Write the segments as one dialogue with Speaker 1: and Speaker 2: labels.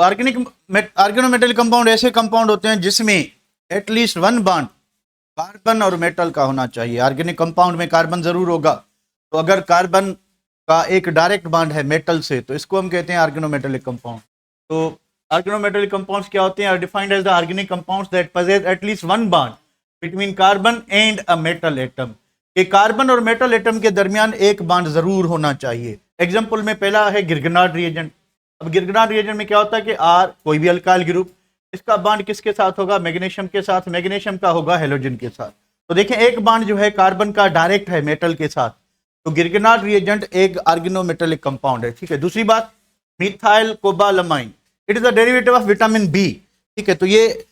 Speaker 1: आर्गेनोमेटल compound ऐसे compound होते हैं जिसमें एटलीस्ट वन बॉन्ड कार्बन और मेटल का होना चाहिए। ऑर्गेनिक कंपाउंड में कार्बन जरूर होगा, तो अगर कार्बन का एक डायरेक्ट बॉन्ड है मेटल से तो इसको हम कहते हैं ऑर्गेनोमेटेलिक कंपाउंड। तो ऑर्गेनोमेटेलिक कंपाउंड्स क्या होते हैं? Are defined as the organic compounds that possess at least one bond between carbon and a metal atom. कि कार्बन और मेटल एटम के दरमियान एक बॉन्ड जरूर होना चाहिए। एग्जांपल में पहला है गिरगनार्ड रिएजेंट। अब गिरगनार्ड रिएजेंट में क्या होता है कि आर कोई भी अल्काइल ग्रुप, इसका बॉन्ड किसके साथ होगा? मैग्नीशियम के साथ। मैग्नीशियम का होगा हेलोजन के साथ। तो देखें एक बॉन्ड जो है कार्बन का डायरेक्ट है मेटल के साथ, तो गिरगनार्ड रिएजेंट एक ऑर्गेनोमेटेलिक कंपाउंड है। ठीक है। दूसरी बात, methyl cobalamin, it is a derivative of vitamin B. ठीक है। तो ये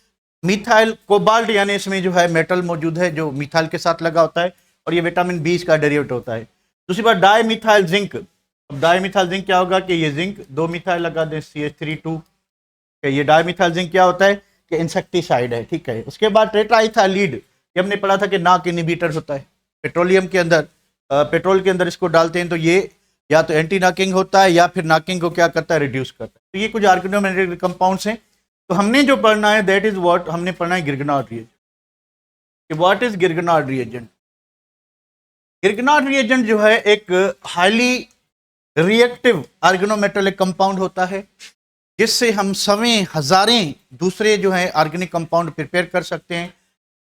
Speaker 1: मिथाइल कोबाल्ट यानी इसमें जो है मेटल मौजूद है जो मिथाइल के साथ लगा होता है, और ये विटामिन बी इसका डेरिवेटिव होता है। दूसरी बात, डाई मिथाइल जिंक। अब डाई मिथाइल जिंक क्या होगा कि ये जिंक दो मिथाइल लगा दें CH3 2। ये डाई मिथाइल जिंक क्या होता है कि इंसेक्टिसाइड है। ठीक है। उसके बाद टेट्राइथाइलिड, ये हमने पढ़ा था कि नाक इनहिबिटर होता है पेट्रोलियम के अंदर, पेट्रोल के अंदर इसको डालते हैं तो ये या तो एंटी नॉकिंग होता है या फिर नॉकिंग को क्या करता है? रिड्यूस करता है। तो ये कुछ ऑर्गेनोमेटेलिक कंपाउंड्स हैं। तो हमने जो पढ़ना है दैट इज व्हाट, हमने पढ़ना है Grignard reagent. What is Grignard reagent? Grignard reagent जो है एक हाईली रिएक्टिव ऑर्गेनोमेटेलिक कंपाउंड होता है जिससे हम सवें हजारें दूसरे जो है ऑर्गेनिक कंपाउंड प्रिपेयर कर सकते हैं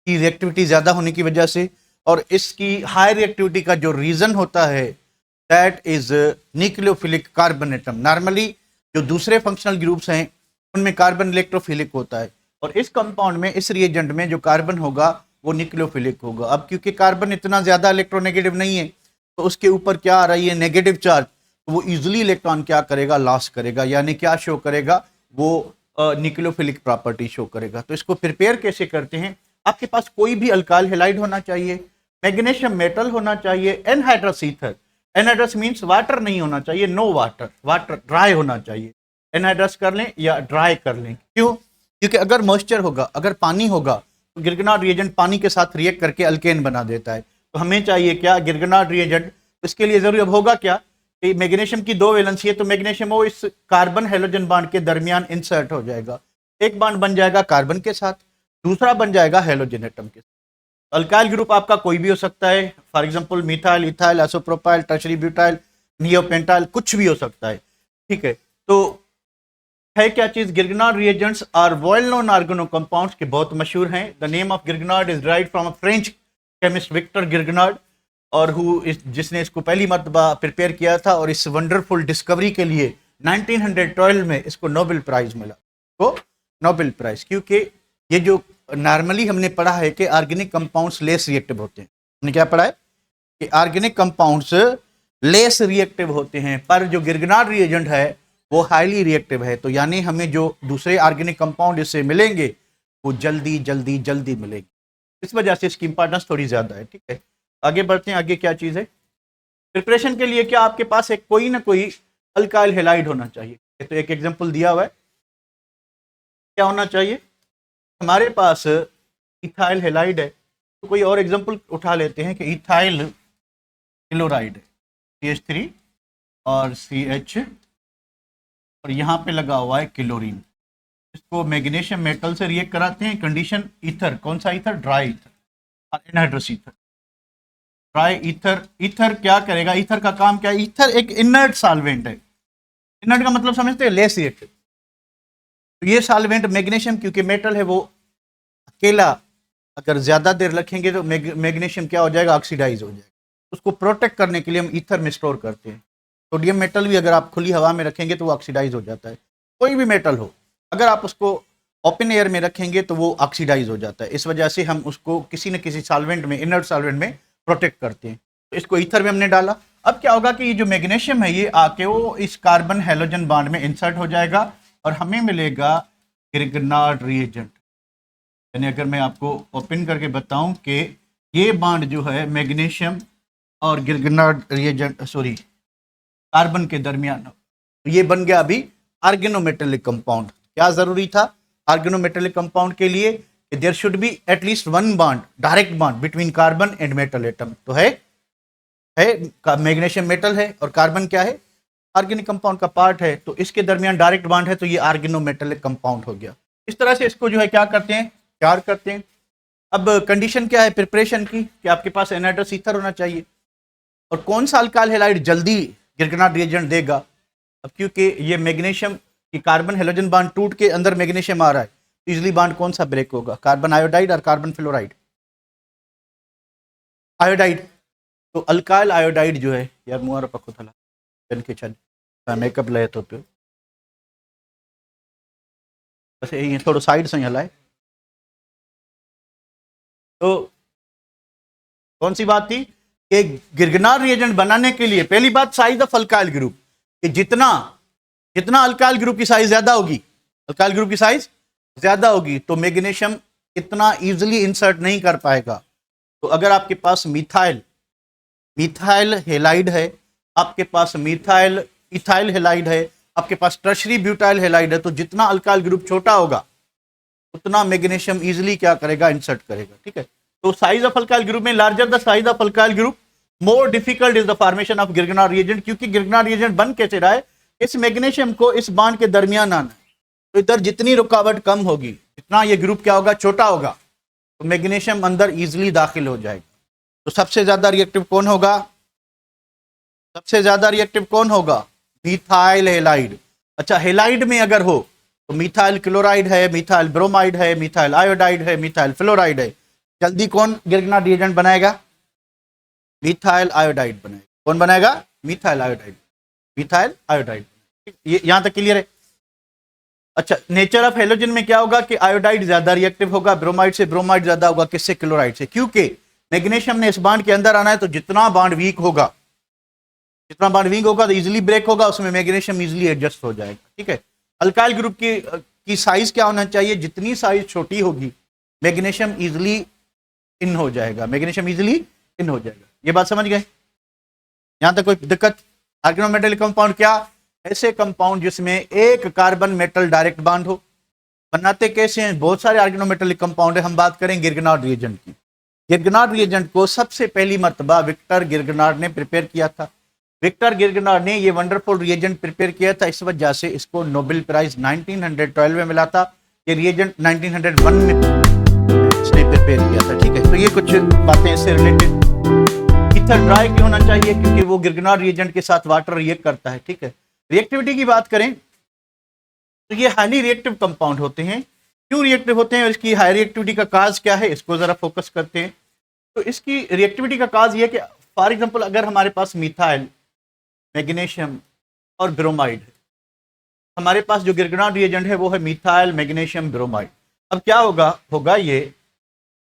Speaker 1: की रिएक्टिविटी ज़्यादा होने की वजह से। और इसकी हाई रिएक्टिविटी का जो रीज़न होता है that is nucleophilic carbon atom. Normally जो दूसरे फंक्शनल ग्रुप्स हैं उनमें कार्बन इलेक्ट्रोफिलिक होता है, और इस कंपाउंड में, इस रिएजेंट में जो कार्बन होगा वो न्यूक्लियोफिलिक होगा। अब क्योंकि कार्बन इतना ज़्यादा इलेक्ट्रोनेगेटिव नहीं है तो उसके ऊपर क्या आ रही है? Negative charge. तो वो इजीली इलेक्ट्रॉन क्या करेगा? लॉस करेगा, यानी क्या शो करेगा? वो न्यूक्लियोफिलिक प्रॉपर्टी शो करेगा। तो इसको प्रिपेयर कैसे करते हैं? आपके पास कोई भी अल्काइल हैलाइड होना चाहिए, मैग्नीशियम मेटल होना चाहिए, anhydrous ether. Anhydrous means water नहीं होना चाहिए, नो वाटर, वाटर ड्राई होना चाहिए। एनहाइड्रस कर लें या ड्राई कर लें। क्यों? क्योंकि अगर मॉइस्चर होगा, अगर पानी होगा तो गिरगनार्ड रिएजेंट पानी के साथ रिएक्ट करके अल्केन बना देता है। तो हमें चाहिए क्या? गिरगनार्ड रिएजेंट। इसके लिए जरूरी अब होगा क्या कि मैग्नीशियम की दो वैलेंसी है, तो मैग्नीशियम वो इस कार्बन हेलोजन बॉन्ड के दरमियान इंसर्ट हो जाएगा। एक बॉन्ड बन जाएगा कार्बन के साथ, दूसरा बन जाएगा हेलोजन एटम के साथ। अल्काइल ग्रुप आपका कोई भी हो सकता है, for example methyl, ethyl, isopropyl, tertiary butyl, neopentyl, कुछ भी हो सकता है। ठीक है। तो है क्या चीज? Grignard reagents are well known organo compounds के बहुत मशहूर हैं। The name of Grignard is derived from a French chemist Victor Grignard, और जिसने इसको पहली मर्तबा प्रिपेयर किया था, और इस वंडरफुल डिस्कवरी के लिए 1912 में इसको नोबेल प्राइज मिला। तो नोबेल प्राइज, क्योंकि ये जो नॉर्मली हमने पढ़ा है कि ऑर्गेनिक कंपाउंड्स लेस रिएक्टिव होते हैं। हमने क्या पढ़ा है कि ऑर्गेनिक कंपाउंड्स लेस रिएक्टिव होते हैं, पर जो गिरगनार्ड रिएजेंट है वो हाईली रिएक्टिव है। तो यानी हमें जो दूसरे ऑर्गेनिक कंपाउंड इससे मिलेंगे वो जल्दी जल्दी जल्दी मिलेंगे। इस वजह से इसकी इंपॉर्टेंस थोड़ी ज्यादा है। ठीक है। आगे बढ़ते हैं। आगे क्या चीज है? प्रिपरेशन के लिए क्या आपके पास एक कोई ना कोई अल्काइल हैलाइड होना चाहिए। तो एक एग्जांपल दिया हुआ है, क्या होना चाहिए? हमारे पास इथाइल हैलाइड है, तो कोई और एग्जांपल उठा लेते हैं कि इथाइल क्लोराइड है, CH3 और CH, और यहाँ पे लगा हुआ है क्लोरीन। इसको मैग्नीशियम मेटल से रिएक्ट कराते हैं, कंडीशन ईथर। कौन सा ईथर? ड्राई ईथर और anhydrous ether. Dry ether, ether क्या करेगा? ईथर का काम क्या है? ईथर एक इनर्ट सॉल्वेंट है। इनर्ट का मतलब समझते हैं? Less reactive. तो ये सॉल्वेंट मैग्नीशियम क्योंकि मेटल है वो अकेला अगर ज्यादा देर रखेंगे तो मैग्नीशियम क्या हो जाएगा? ऑक्सीडाइज हो जाएगा। उसको प्रोटेक्ट करने के लिए हम ईथर में स्टोर करते हैं। सोडियम मेटल भी अगर आप खुली हवा में रखेंगे तो वो ऑक्सीडाइज हो जाता है। कोई भी मेटल हो, अगर आप उसको ओपन एयर में रखेंगे तो वो ऑक्सीडाइज हो जाता है। इस वजह से हम उसको किसी न किसी सॉल्वेंट में, इनर्ट सॉल्वेंट में प्रोटेक्ट करते हैं। तो इसको ईथर में हमने डाला। अब क्या होगा कि ये जो मैग्नीशियम है ये आके वो इस कार्बन हेलोजन बॉन्ड में इंसर्ट हो जाएगा और हमें मिलेगा गिरगनार्ड रिएजेंट। यानी अगर मैं आपको ओपन करके बताऊं कि ये बॉन्ड जो है मैग्नीशियम और गिरगनार्ड रिएजेंट, सॉरी, कार्बन के दरमियान, तो ये बन गया अभी ऑर्गेनोमेटेलिक कंपाउंड। क्या जरूरी था ऑर्गेनोमेटेलिक कंपाउंड के लिए? There should be at least one bond, direct bond between carbon and metal atom. तो है मैग्नीशियम मेटल है और कार्बन क्या है? ऑर्गेनिक कंपाउंड का पार्ट है, तो इसके दरमियान डायरेक्ट बॉन्ड है, तो ये ऑर्गेनोमेटेलिक कंपाउंड हो गया। इस तरह से इसको जो है क्या करते हैं, तैयार करते हैं। अब कंडीशन क्या है प्रिपरेशन की, कि आपके पास एनहाइड्रस ईथर होना चाहिए। और कौन सा अल्काइल हैलाइड जल्दी गिरगनाट रिएजेंट देगा? अब क्योंकि ये मैग्नीशियम की कार्बन हेलोजन बॉन्ड टूट के अंदर मैग्नीशियम आ रहा है, तो इजली बॉन्ड कौन सा ब्रेक होगा? कार्बन आयोडाइड और कार्बन फ्लोराइड? आयोडाइड। तो अल्काइल आयोडाइड जो है, यार मुआर पक्को थला जन के छन मेकअप लय तो पियो, बस ये थोड़ा साइड से हलाए। तो कौन सी बात थी कि गिरगनार रिएजेंट बनाने के लिए पहली बात साइज ऑफ अल्काइल ग्रुप, कि जितना जितना अल्काइल ग्रुप की साइज ज्यादा होगी, अल्काइल ग्रुप की साइज ज्यादा होगी, तो मैग्नीशियम इतना इजीली इंसर्ट नहीं कर पाएगा। तो अगर आपके पास मिथाइल हेलाइड है, आपके पास मिथाइल इथाइल हेलाइड है, आपके पास टर्शरी ब्यूटाइल हेलाइड है, तो जितना अल्काइल ग्रुप छोटा होगा उतना मैग्नीशियम इजीली क्या करेगा, इंसर्ट करेगा। ठीक है, तो साइज ऑफ अल्काइल ग्रुप में larger the size of alkyl group more difficult is the formation of Grignard reagent, क्योंकि गिरगनार रिएजेंट बन कैसे रहा है, इस मैग्नीशियम को इस बॉन्ड के दरमियान आना है, तो इधर जितनी रुकावट कम होगी, जितना ये ग्रुप क्या होगा, छोटा होगा, तो मैग्नीशियम अंदर इजीली दाखिल हो जाएगा। तो सबसे ज्यादा रिएक्टिव कौन होगा? सबसे ज्यादा रिएक्टिव कौन होगा? Methyl halide. अच्छा, हेलाइड में अगर हो तो मिथाइल क्लोराइड है, मिथाइल ब्रोमाइड है, मिथाइल आयोडाइड है, मिथाइल फ्लोराइड है, जल्दी कौन गिरगनार रिएजेंट बनाएगा? मिथाइल आयोडाइड बनाएगा। कौन बनाएगा? Methyl iodide. Methyl iodide. ये यहां तक क्लियर है? अच्छा, नेचर ऑफ हेलोजन में क्या होगा कि आयोडाइड ज्यादा रिएक्टिव होगा, ब्रोमाइड से ब्रोमाइड ज्यादा होगा, किससे? क्लोराइड से, क्योंकि मैग्नीशियम ने इस बॉन्ड के अंदर आना है, तो जितना बॉन्ड वीक होगा तो इजीली ब्रेक होगा, उसमें मैग्नीशियम इजीली एडजस्ट हो जाएगा। ठीक है, अल्काइल ग्रुप की साइज क्या होना चाहिए? जितनी साइज छोटी होगी मैग्नीशियम इजीली इन हो जाएगा, मैग्नीशियम इजीली इन हो जाएगा। ये बात समझ गए? यहां तक कोई दिक्कत? ऑर्गेनोमेटेलिक कंपाउंड क्या? ऐसे कंपाउंड जिसमें एक कार्बन मेटल डायरेक्ट बॉन्ड हो। बनाते कैसे हैं? बहुत सारे ऑर्गेनोमेटेलिक कंपाउंड है, हम बात करें गिरगनार रिएजेंट की। गिरगनार रिएजेंट को सबसे पहली मर्तबा विक्टर गिरगनार ने प्रिपेयर किया था। विक्टर गिरगनार ने ये वंडरफुल रिएजेंट प्रिपेयर किया था, इस वजह से इसको नोबेल प्राइज 1912 में मिला था। ये रिएजेंट 1901 में इसने प्रिपेयर किया था। ठीक है, तो ये कुछ बातें इससे रिलेटेड। ईथर ड्राई क्यों होना चाहिए? क्योंकि वो गिरगनार रिएजेंट के साथ वाटर रिएक्ट करता है। ठीक है, रिएक्टिविटी की बात करें तो ये हाईली रिएक्टिव कंपाउंड होते हैं। क्यों रिएक्टिव होते हैं और इसकी हाई रिएक्टिविटी का काज क्या है, इसको जरा फोकस करते हैं। तो इसकी रिएक्टिविटी का काज ये कि फॉर एग्जांपल अगर हमारे पास मिथाइल, मैग्नीशियम और ब्रोमाइड है, हमारे पास जो गिरगनार रिएजेंट है वो है मिथाइल मैग्नीशियम ब्रोमाइड। अब क्या होगा ये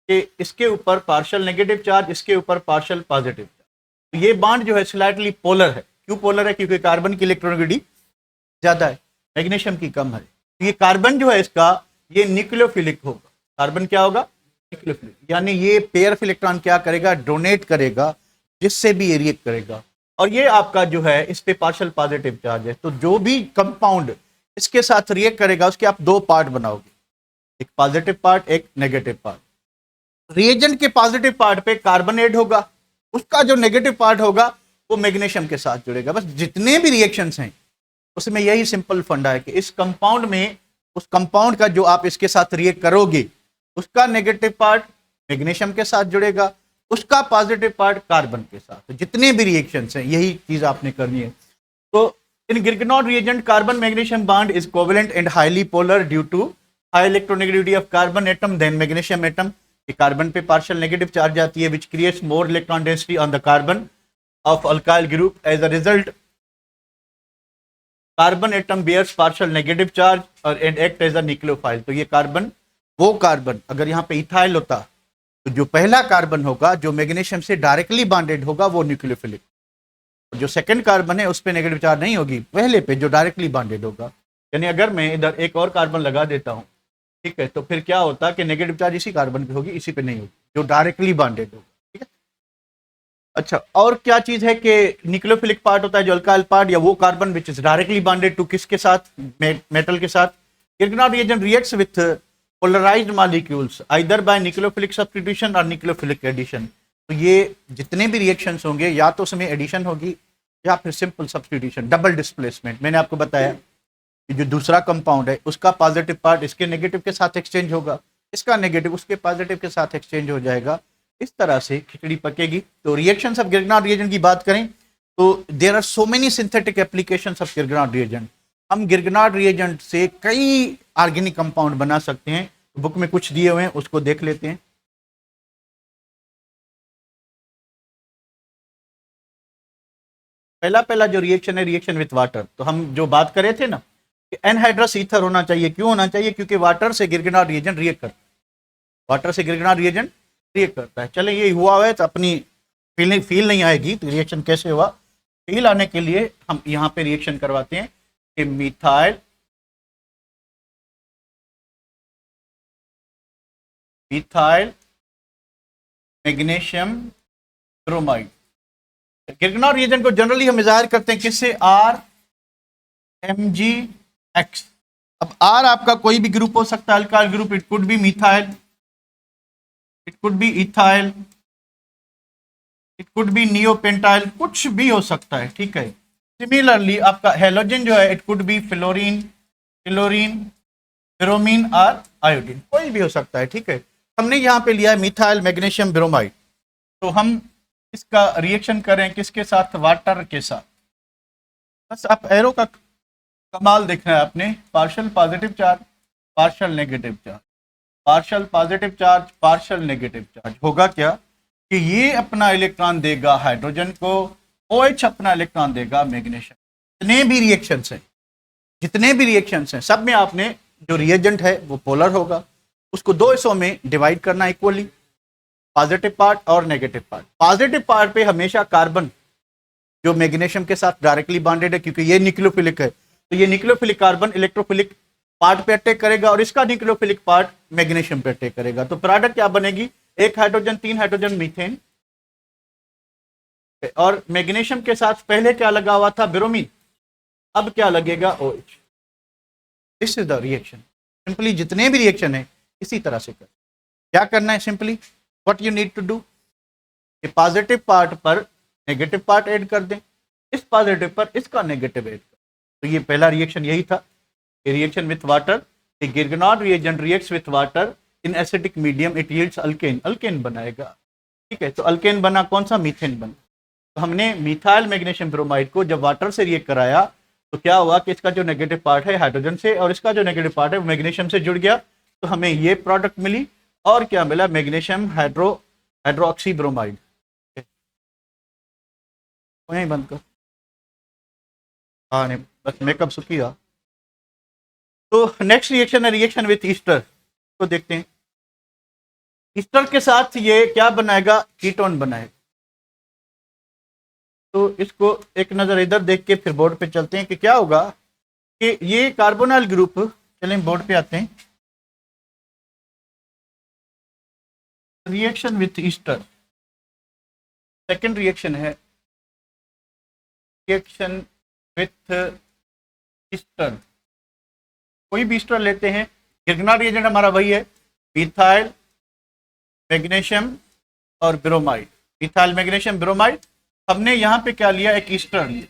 Speaker 1: कि इसके ऊपर पार्शियल नेगेटिव चार्ज, इसके ऊपर पार्शियल पॉजिटिव चार्ज। तो ये बॉन्ड जो है स्लाइटली पोलर है। क्यों पोलर है? क्योंकि कार्बन की इलेक्ट्रॉनिक ज्यादा है, मैग्नीशियम की कम है। तो ये कार्बन जो है इसका ये न्यूक्लियोफिलिक होगा। कार्बन क्या होगा? न्यूक्लियोफिलिक, यानी ये पेयर ऑफ इलेक्ट्रॉन क्या करेगा? डोनेट करेगा, जिससे भी ये रिएक्ट करेगा। और ये आपका जो है इस पे पार्शियल पॉजिटिव चार्ज है। तो जो भी कंपाउंड इसके साथ रिएक्ट करेगा उसके आप दो पार्ट बनाओगे, एक पॉजिटिव पार्ट, एक नेगेटिव पार्ट। रिएजेंट के पॉजिटिव पार्ट पे कार्बन ऐड होगा, उसका जो नेगेटिव पार्ट होगा वो मैग्नीशियम के साथ जुड़ेगा। बस जितने भी रिएक्शंस हैं उसमें यही सिंपल फंडा है कि इस कंपाउंड में उस कंपाउंड का जो आप इसके साथ रिएक्ट करोगे उसका नेगेटिव पार्ट मैग्नीशियम के साथ जुड़ेगा, उसका पॉजिटिव पार्ट कार्बन के साथ। तो जितने भी रिएक्शंस हैं यही चीज आपने करनी है। तो in Grignard reagent carbon magnesium bond is covalent and highly polar due to high electronegativity of carbon atom than magnesium atom. Carbon पे पार्शियल नेगेटिव चार्ज आती है, which creates more electron density on the carbon of alkyl group. As a result carbon atom bears partial negative charge और and act as a nucleophile. तो ये carbon, वो carbon अगर यहाँ पे इथाइल होता तो जो पहला कार्बन होगा जो मैग्नीशियम से डायरेक्टली बॉन्डेड होगा वो न्यूक्लियोफिलिक, जो सेकंड कार्बन है उस पर नेगेटिव चार्ज नहीं होगी, पहले पे जो डायरेक्टली बॉन्डेड होगा। यानी अगर मैं इधर एक और कार्बन लगा देता हूँ, ठीक है, तो फिर क्या होता कि नेगेटिव चार्ज इसी कार्बन पे होगी, इसी पे नहीं होगी, जो डायरेक्टली बॉन्डेड होगा। ठीक है, अच्छा और क्या चीज है कि न्यूक्लियोफिलिक पार्ट होता है जो अल्काइल पार्ट, या वो carbon which is directly bonded to किसके साथ? मेटल के साथ। Grignard reagent reacts with polarised molecules either by nucleophilic substitution और न्यूक्लियोफिलिक एडिशन। तो ये जितने भी रिएक्शंस होंगे या तो उसमें एडिशन होगी या फिर सिंपल सब्स्टिट्यूशन, डबल डिस्प्लेसमेंट। मैंने आपको बताया कि जो दूसरा कंपाउंड है उसका पॉजिटिव पार्ट इसके नेगेटिव के साथ एक्सचेंज होगा, इसका नेगेटिव उसके पॉजिटिव के साथ एक्सचेंज हो जाएगा। इस तरह से खिचड़ी पकेगी। तो रिएक्शंस ऑफ गिरगनाट रिएजेंट की बात करें तो there are so many synthetic applications of Grignard reagent. हम गिरगनाट रिएजेंट से कई ऑर्गेनिक कंपाउंड बना सकते हैं। बुक में कुछ दिए हुए हैं, उसको देख लेते हैं। पहला जो रिएक्शन है, रिएक्शन विथ वाटर। तो हम जो बात कर रहे थे ना कि एनहाइड्रस ईथर होना चाहिए। क्यों होना चाहिए? क्योंकि वाटर से गिरगनाट रिएजेंट रिएक्ट करता है, वाटर से गिरगनाट रिएजेंट रिएक्ट करता है। चले ये हुआ है तो अपनी फील नहीं आएगी तो रिएक्शन कैसे हुआ, फील आने के लिए हम यहाँ पे रिएक्शन करवाते हैं कि मिथाइल मैग्नीशियम ब्रोमाइड। गिरगनाट रिएजेंट को जनरली हम इजाहिर करते हैं किससे? RMgX। अब R आपका कोई भी ग्रुप हो सकता है, alkyl group. It could be methyl, it could be ethyl, it could be neopentyl, कुछ भी हो सकता है, ठीक है। सिमिलरली आपका हेलोजन जो है, it could be fluorine, bromine और आयोडीन, कोई भी हो सकता है, ठीक है। हमने यहाँ पे लिया है मिथाइल मैग्नीशियम ब्रोमाइड। तो हम इसका रिएक्शन करें किसके साथ? वाटर के साथ। बस आप एरो का कमाल देखना है आपने। Partial positive charge, partial negative charge, partial positive charge, partial negative charge. होगा क्या कि ये अपना इलेक्ट्रॉन देगा हाइड्रोजन को, OH अपना इलेक्ट्रॉन देगा मैग्नीशियम। जितने भी रिएक्शंस हैं, जितने भी रिएक्शंस हैं, सब में आपने जो रिएजेंट है वो पोलर होगा, उसको दो हिस्सों में डिवाइड करना इक्वली, पॉजिटिव पार्ट और नेगेटिव पार्ट। पॉजिटिव पार्ट पे हमेशा कार्बन जो मैग्नीशियम के साथ डायरेक्टली बॉन्डेड है, क्योंकि ये न्यूक्लियोफिलिक है, तो ये न्यूक्लियोफिलिक कार्बन इलेक्ट्रोफिलिक पार्ट पे अटैक करेगा और इसका न्यूक्लियोफिलिक पार्ट मैग्नीशियम पे अटैक करेगा। तो प्रोडक्ट क्या बनेगी? एक हाइड्रोजन, 3 हाइड्रोजन, मीथेन। और मैग्नीशियम के साथ पहले क्या लगा हुआ था? ब्रोमीन। अब क्या लगेगा? OH। This is the reaction. Simply जितने भी रिएक्शन है इसी तरह से कर। क्या करना है? Simply what you need to do, positive part पर नेगेटिव पार्ट ऐड कर दें, इस पॉजिटिव पर इसका नेगेटिव ऐड कर। तो ये पहला रिएक्शन यही था, reaction with water. The Grignard reagent reacts with water in acidic medium, it yields alkane. Alkane बनाएगा, ठीक है। तो अल्केन बना, कौन सा? मीथेन बना। तो हमने मिथाइल मैग्नीशियम ब्रोमाइड को जब वाटर से रिएक्ट कराया तो क्या हुआ कि इसका जो नेगेटिव पार्ट है हाइड्रोजन से और इसका जो नेगेटिव पार्ट है वो मैग्नीशियम से जुड़ गया। तो हमें ये प्रोडक्ट मिली। और क्या मिला? Magnesium hydroxy bromide. वहीं बंद कर। हाँ नहीं, बस मेकअप सुखिया। तो नेक्स्ट रिएक्शन है रिएक्शन विथ ईस्टर। तो देखते हैं ईस्टर के साथ ये क्या बनाएगा? कीटोन बनाएगा। तो इसको एक नजर इधर देख के फिर बोर्ड पे चलते हैं कि क्या होगा कि ये कार्बोनाइल ग्रुप। चलें बोर्ड पे आते हैं। Reaction with Easter, second reaction है रिएक्शन विथ ईस्टर। कोई भी ईस्टर लेते हैं, गिरगनाट रिएजेंट हमारा वही है, मिथाइल मैग्नीशियम और ब्रोमाइड। Methyl magnesium bromide. हमने यहाँ पे क्या लिया? एक ईस्टर लिया।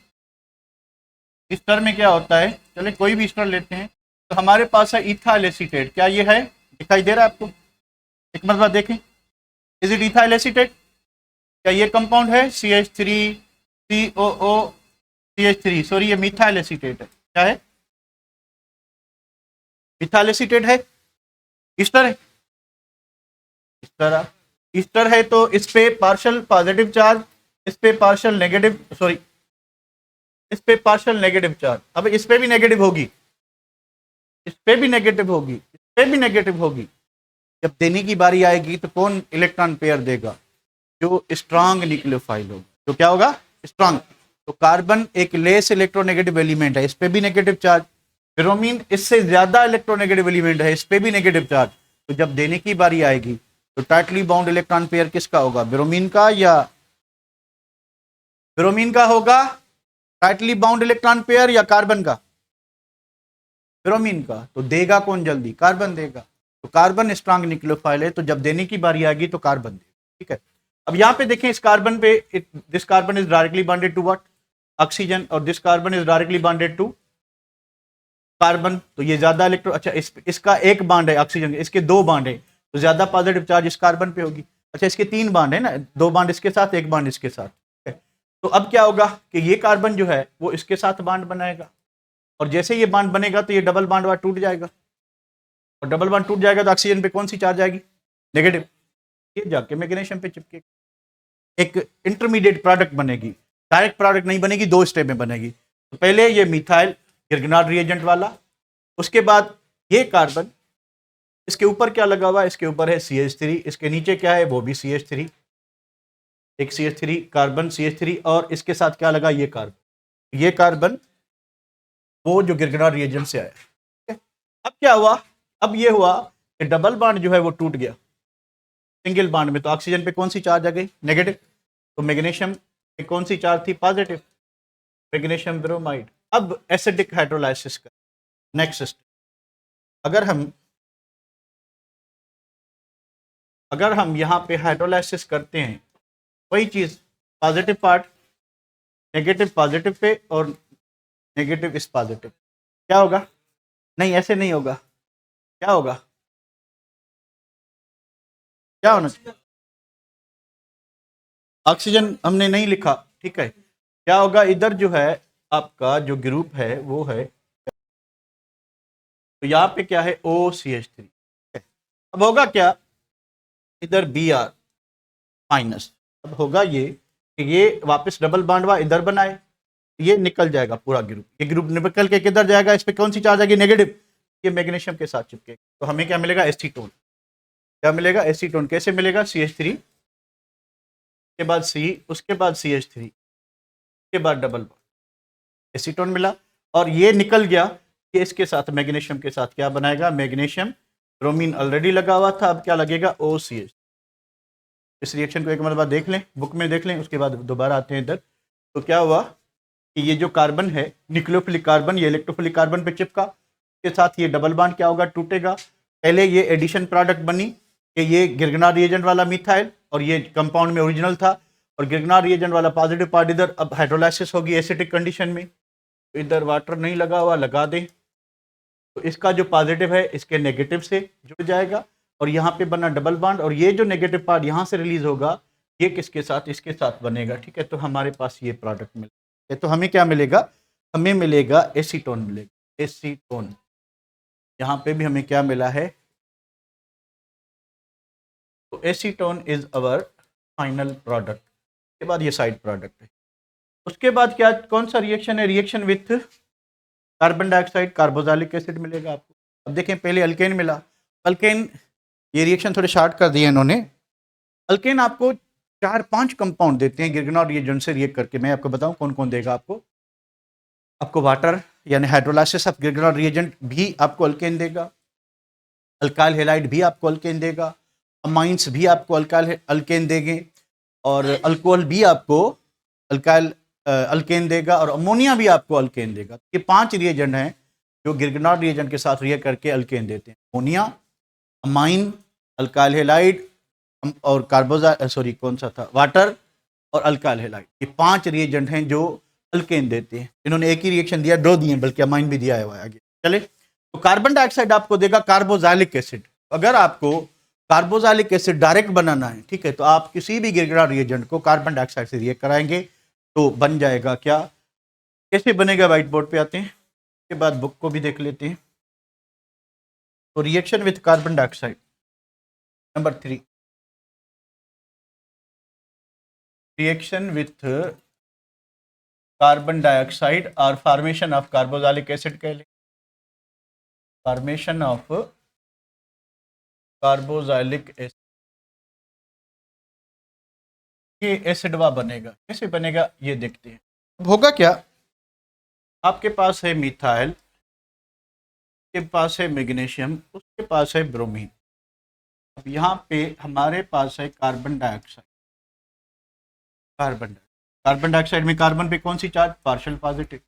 Speaker 1: ईस्टर में क्या होता है? चलिए कोई भी ईस्टर लेते हैं। तो हमारे पास है इथाइल एसीटेट। क्या ये है? दिखाई दे रहा है आपको? एक मरतबा देखें, इज इट इथाइल एसीटेट? क्या ये कंपाउंड है? CH3 COO CH3। सॉरी, ये मिथाइल एसीटेट है। क्या है? मिथाइल एसीटेट है। ईस्टर है, ईस्टर है। तो इस पे पार्शियल पॉजिटिव चार्ज, इस पे पार्शियल नेगेटिव, सॉरी इस पे पार्शियल नेगेटिव चार्ज। अब इस पे भी नेगेटिव होगी, इस पे भी नेगेटिव होगी, इस पे भी नेगेटिव होगी। जब देने की बारी आएगी तो कौन इलेक्ट्रॉन पेयर देगा? जो स्ट्रांग न्यूक्लियोफाइल होगा। तो क्या होगा? स्ट्रांग। तो कार्बन एक लेस इलेक्ट्रोनेगेटिव एलिमेंट है, इस पे भी नेगेटिव चार्ज। ब्रोमीन इससे ज्यादा इलेक्ट्रोनेगेटिव एलिमेंट है, इस पे भी नेगेटिव चार्ज। तो जब देने की बारी आएगी तो टाइटली बाउंड इलेक्ट्रॉन पेयर किसका होगा? ब्रोमीन का या ब्रोमीन का होगा टाइटली बाउंड इलेक्ट्रॉन पेयर, या कार्बन का? ब्रोमीन का। तो देगा कौन जल्दी? कार्बन देगा। तो कार्बन स्ट्रांग न्यूक्लियोफाइल है, तो जब देने की बारी आएगी तो कार्बन देगा, ठीक है। अब यहाँ पे देखें, इस कार्बन पे this carbon is directly bonded to what? Oxygen और this carbon is directly bonded to carbon, तो ये ज्यादा इलेक्ट्रॉन, अच्छा इसका एक बॉन्ड है ऑक्सीजन, इसके दो बॉन्ड है, तो ज्यादा पॉजिटिव चार्ज इस कार्बन पे होगी। अच्छा इसके तीन बॉन्ड है ना, दो बॉन्ड इसके साथ, एक बॉन्ड इसके साथ, ठीक है? तो अब क्या होगा कि ये कार्बन जो है वो इसके साथ बॉन्ड बनाएगा, और जैसे ये बॉन्ड बनेगा तो ये डबल बॉन्ड वाला टूट जाएगा, और डबल बॉन्ड टूट जाएगा तो ऑक्सीजन पे कौन सी चार्ज आएगी? नेगेटिव। ये जाके मैग्नीशियम पे चिपके, एक इंटरमीडिएट प्रोडक्ट बनेगी, डायरेक्ट प्रोडक्ट नहीं बनेगी, दो स्टेप में बनेगी। तो पहले ये मिथाइल गिरगनार्ड रिएजेंट वाला, उसके बाद ये कार्बन, इसके ऊपर क्या लगा हुआ है? इसके ऊपर है CH3, इसके नीचे क्या है? वो भी CH3, एक CH3 कार्बन CH3, और इसके साथ क्या लगा? ये कार्बन, ये कार्बन वो जो गिरगनार्ड रिएजेंट से आया, ठीक है? अब क्या हुआ? अब ये हुआ कि डबल बॉन्ड जो है वो टूट गया सिंगल बॉन्ड में, तो ऑक्सीजन पे कौन सी चार्ज आ गई? नेगेटिव। तो मैग्नीशियम पे कौन सी चार्ज थी? Positive, magnesium bromide. अब एसिडिक हाइड्रोलाइसिस का नेक्स्ट स्टेप, अगर हम यहाँ पे हाइड्रोलाइसिस करते हैं, वही चीज, positive part negative positive pay और नेगेटिव इस पॉजिटिव, क्या होगा? नहीं ऐसे नहीं होगा, क्या होगा? क्या होना चाहिए? ऑक्सीजन हमने नहीं लिखा, ठीक है? क्या होगा? इधर जो है आपका जो ग्रुप है वो है, तो यहाँ पे क्या है? OCH3। अब होगा क्या? इधर Br माइनस, अब होगा ये कि ये वापस डबल बॉन्ड हुआ, इधर बनाए, ये निकल जाएगा पूरा ग्रुप, ये ग्रुप निकल के किधर जाएगा? इस पे कौन सी चार्ज आएगी? नेगेटिव। ये मैग्नीशियम के साथ चिपकेगा, तो हमें क्या मिलेगा? एसीटोन। क्या मिलेगा? एसीटोन। कैसे मिलेगा? CH3 के बाद C, उसके बाद CH3 के बाद डबल बॉन्ड, एसीटोन मिला, और ये निकल गया कि इसके साथ मैग्नीशियम के साथ क्या बनाएगा? मैग्नीशियम ब्रोमीन ऑलरेडी लगा हुआ था, अब क्या लगेगा? OCH। इस रिएक्शन को एक मरतबा देख लें, बुक में देख लें, उसके बाद दोबारा आते हैं इधर। तो क्या हुआ कि ये जो कार्बन है न्यूक्लियोफिलिक कार्बन, ये इलेक्ट्रोफिलिक कार्बन पे चिपका, के साथ ये डबल बॉन्ड क्या होगा? टूटेगा। पहले ये एडिशन प्रोडक्ट बनी कि ये गिरगनार्ड रिएजेंट वाला मिथाइल, और ये कंपाउंड में ओरिजिनल था, और गिरगनार्ड रिएजेंट वाला पॉजिटिव पार्ट इधर, अब हाइड्रोलाइसिस होगी एसिडिक कंडीशन में, तो इधर वाटर नहीं लगा हुआ, लगा दें, तो इसका जो पॉजिटिव है इसके नेगेटिव से जुड़ जाएगा, और यहाँ पे बना डबल बॉन्ड, और ये जो नेगेटिव पार्ट यहाँ से रिलीज होगा, ये किसके साथ? इसके साथ बनेगा, ठीक है? तो हमारे पास ये प्रोडक्ट मिलेगा। तो हमें क्या मिलेगा? हमें मिलेगा एसीटोन, मिलेगा एसीटोन। यहाँ पे भी हमें क्या मिला है? तो acetone is our final product. के बाद ये साइड प्रोडक्ट है। उसके बाद क्या, कौन सा रिएक्शन है? Reaction with carbon dioxide, carboxylic acid मिलेगा आपको। अब देखें, पहले अल्केन मिला, अल्केन, ये रिएक्शन थोड़े शार्ट कर दिए इन्होंने। अल्केन आपको 4-5 कंपाउंड देते हैं गिरगनार्ड रिएजेंट से रिएक्ट करके। मैं आपको बताऊं कौन कौन देगा आपको वाटर यानी हाइड्रोलाइसिस ऑफ गिरगनार्ड रिएजेंट भी आपको अल्केन देगा, अल्काइल हैलाइड भी आपको अल्केन देगा, अमाइंस भी आपको अल्केन देंगे, और अल्कोहल भी आपको अल्काइल अल्केन देगा, और अमोनिया भी आपको अल्केन देगा। ये 5 रिएजेंट हैं जो गिरगनार्ड रिएजेंट के साथ रिएक्ट करके अल्केन देते हैं। अमोनिया, अमाइन, अल्काइल हैलाइड और कौन सा था? वाटर और अल्काइल हैलाइड। ये 5 रिएजेंट हैं जो अल्केन देते हैं। इन्होंने एक ही रिएक्शन दिया, 2 दिए, बल्कि अमाइन भी दिया है आगे। चले, तो कार्बन डाइऑक्साइड आपको देगा कार्बोक्सिलिक एसिड। अगर आपको कार्बोक्सिलिक एसिड डायरेक्ट बनाना है, ठीक है, तो आप किसी भी गिरगनार्ड रिएजेंट को कार्बन डाइऑक्साइड से रिएक्ट कराएंगे तो बन जाएगा क्या? कैसे बनेगा? व्हाइट बोर्ड पे आते हैं, उसके बाद बुक को भी देख लेते हैं। तो reaction with carbon dioxide number 3, reaction with carbon dioxide और फॉर्मेशन ऑफ कार्बोक्सिलिक एसिड कह लें, फॉर्मेशन ऑफ कार्बोक्सिलिक एसिड। ये एसिडवा बनेगा, कैसे बनेगा ये देखते हैं। अब होगा क्या? आपके पास है मिथाइल, के पास है मैग्नीशियम, उसके पास है ब्रोमीन। अब यहाँ पे हमारे पास है कार्बन डाइऑक्साइड। कार्बन डाइऑक्साइड में कार्बन पे कौन सी चार्ज? Partial positive.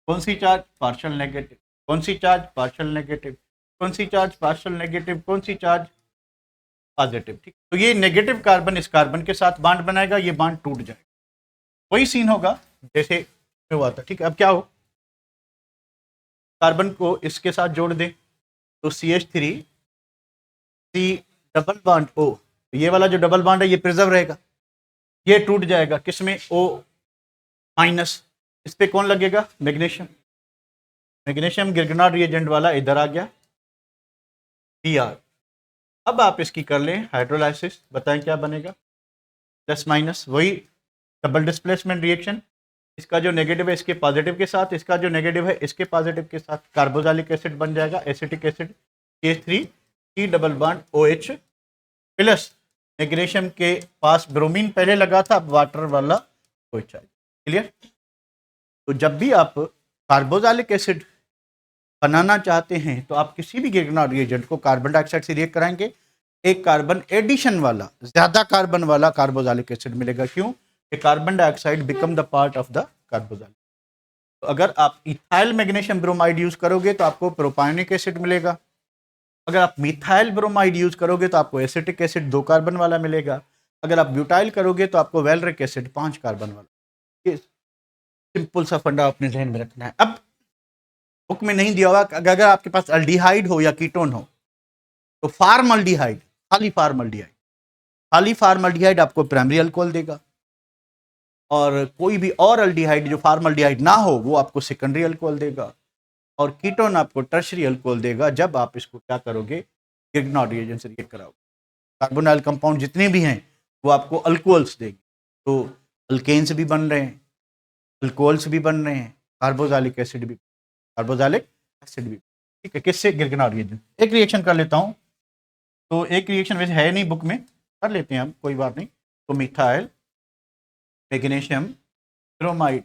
Speaker 1: कौन सी चार्ज? Partial negative. कौन सी चार्ज? Partial negative. कौन सी चार्ज? Partial negative. कौन सी चार्ज? पॉजिटिव। ठीक, तो ये नेगेटिव कार्बन इस कार्बन के साथ बॉन्ड बनाएगा, ये बॉन्ड टूट जाएगा। वही सीन होगा जैसे में हुआ था, ठीक है। अब क्या हो, कार्बन को इसके साथ जोड़ दें तो CH3 C double bond O, ये वाला जो डबल बॉन्ड है ये प्रिजर्व रहेगा, ये टूट जाएगा किसमें, O माइनस, इस पे कौन लगेगा, मैग्नीशियम। मैग्नीशियम गिरगनाट रिएजेंट वाला इधर आ गया Br। अब आप इसकी कर लें हाइड्रोलाइसिस, बताएं क्या बनेगा, प्लस माइनस वही डबल डिस्प्लेसमेंट रिएक्शन, इसका जो नेगेटिव है इसके पॉजिटिव के साथ, इसका जो नेगेटिव है इसके पॉजिटिव के साथ, कार्बोक्सिलिक एसिड बन जाएगा, acetic acid CH3 double bond OH plus magnesium के पास ब्रोमीन पहले लगा था, अब वाटर वाला OH आएगा। क्लियर। तो जब भी आप कार्बोक्सिलिक एसिड बनाना चाहते हैं तो आप किसी भी गिरगनाट रिएजेंट को कार्बन डाइऑक्साइड से रिएक्ट कराएंगे, एक कार्बन एडिशन वाला, ज्यादा कार्बन वाला कार्बोक्सिलिक एसिड मिलेगा। क्यों, कि carbon dioxide become the part of the carboxylic. तो अगर आप इथाइल मैग्नीशियम ब्रोमाइड यूज करोगे तो आपको प्रोपायोनिक एसिड मिलेगा, अगर आप मिथाइल ब्रोमाइड यूज करोगे तो आपको एसिटिक एसिड 2 कार्बन वाला मिलेगा, अगर आप ब्यूटाइल करोगे तो आपको वेलरिक एसिड 5 कार्बन वाला। ये सिंपल सा फंडा अपने जहन में रखना है। अब बुक में नहीं दिया हुआ, अगर आपके पास अल्डिहाइड हो या कीटोन हो तो फार्मल्डिहाइड, खाली फार्मल्डिहाइड, खाली फार्मल्डिहाइड आपको प्राइमरी अल्कोहल देगा, और कोई भी और अल्डिहाइड जो फार्मल्डिहाइड ना हो वो आपको सेकेंडरी अल्कोहल देगा, और कीटोन आपको टर्शरी अल्कोहल देगा जब आप इसको क्या करोगे, गिरगनाट रिएजेंट से रिएक्ट कराओगे। कार्बोनाइल कंपाउंड जितने भी हैं वो आपको अल्कोहल्स देंगे, तो अल्केन्स भी बन रहे हैं, अल्कोहल्स भी बन रहे हैं, कार्बोक्सिलिक एसिड भी, कार्बोक्सिलिक एसिड भी, ठीक है, किससे, गिरगनाट रिएजेंट। एक रिएक्शन कर लेता हूँ, तो एक रिएक्शन वैसे है नहीं बुक में, कर लेते हैं हम, कोई बात नहीं। तो मिथाइल मैग्नीशियम ब्रोमाइड,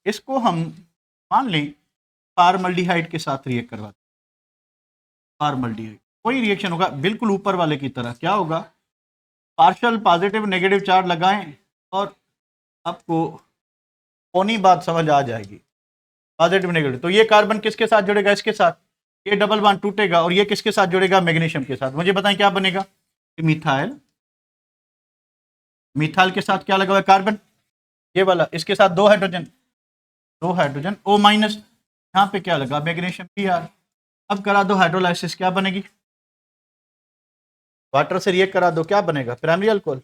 Speaker 1: इसको हम मान लें फार्मल्डिहाइड के साथ रिएक्ट करवाते हैं। फार्मल्डिहाइड कोई रिएक्शन होगा बिल्कुल ऊपर वाले की तरह, क्या होगा, पार्शियल पॉजिटिव नेगेटिव चार्ज लगाएं और आपको कौनी बात समझ आ जाएगी, पॉजिटिव नेगेटिव। तो ये कार्बन किसके साथ जुड़ेगा, इसके साथ, ये डबल बॉन्ड टूटेगा और ये किसके साथ जुड़ेगा, मैग्नीशियम के साथ। मुझे बताएं क्या बनेगा, मिथाइल, मिथाइल के साथ क्या लगा हुआ है, कार्बन, ये वाला, इसके साथ 2 हाइड्रोजन, 2 हाइड्रोजन O माइनस, यहाँ पे क्या लगा, मैग्नीशियम Br। अब करा दो हाइड्रोलाइसिस, क्या बनेगी, वाटर से रिएक्ट करा दो, क्या बनेगा, प्राइमरी अल्कोहल।